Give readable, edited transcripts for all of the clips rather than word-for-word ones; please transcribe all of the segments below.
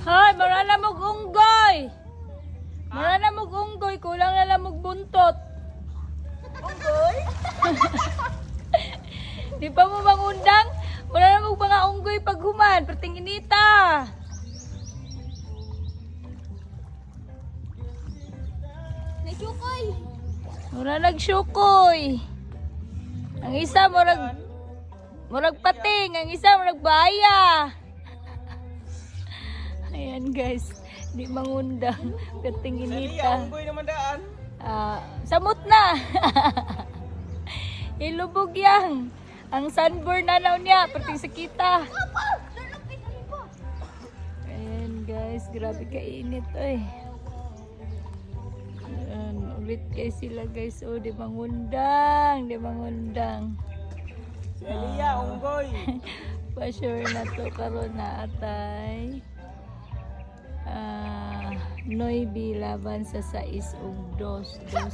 Hay, marana mong unggoy. Marana mong unggoy, kulang na lang mong buntot. Unggoy? Di pa mo mangundang? Marana mong mga unggoy pag human, perting inita. Nagsukoy. Mura nagsyukoy. Ang isa murag pating, ang isa murag baya. Ayan guys, di mangundang, perting inita. Unggoy naman daan. Samot na. Ilubog yang. Ang sunburn na niya, perting sakita. Ayan guys, grabe kainit oy. Ayan, ulit kayo sila guys. Oh, di mangundang, di mangundang. Si Elia, unggoy. Pa-sure na to karon na atay. 9 laban sa 6 ug 2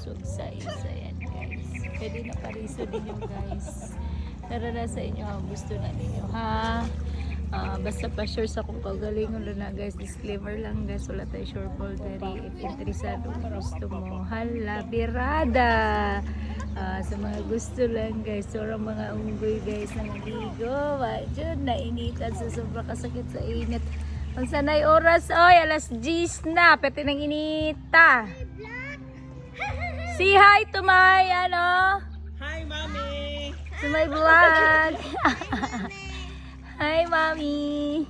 ug 6. Ayan guys. Pwede na pariso din yung guys. Tara na sa inyo ang gusto na ninyo ha. Basta pa-sure sa kung kagalingon na guys. Disclaimer lang guys. Wala tayo sure ball dari. If interesado gusto mo. Hala, birada. Sa mga gusto lang guys. Sorang mga unggoy guys na naligo. Wajud, nainitan sa sobrang kasakit sa init. Ang sanay oras, oy, alas 10 na, pwede nang inita. Say hi to my, Hi, Mami. to my vlog. Hi, Mami.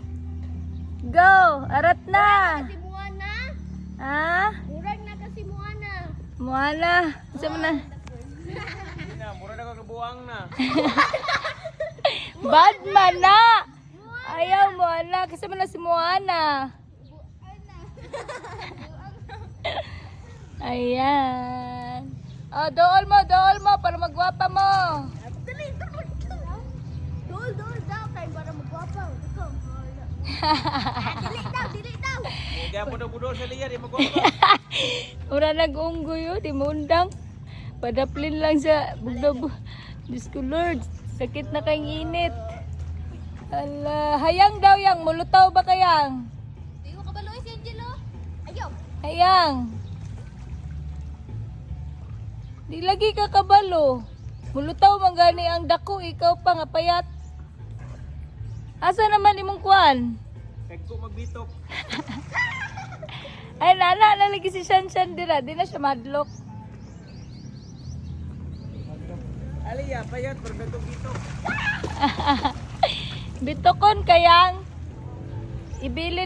Go, arat na. Si Moana. Ha? Murag na kasi Moana. Moana, saan mo na? Hindi na, mura na kakabuang na. Bad man na. Ayaw, Moana, kasi mo na si Moana. Ayan. Oh, dool mo, para magwapa mo. Dali, dol daw kay para magwapaw. Ikaw. Dili daw. Kaya budol-budol sa Elia, di magwapa. Ura nag-unggoy yun, di mo undang. Padaplin lang sa bugdog. Diyos ko Lord, sakit na kang init. Ala, hayang daw yang, mulutaw ba kayang? Di mo kabaloy si Angelo. Ayaw. Hayang. Di lagi ka kabalo. Mulutaw man gani ang dako, ikaw pa nga payat. Asa naman imong kuan? Kagko magbitok. Ay, nana, nalagi si Shanshan dira. Di na siya madlok. Elia, payat, pero bitok. Bitokon kayang ibili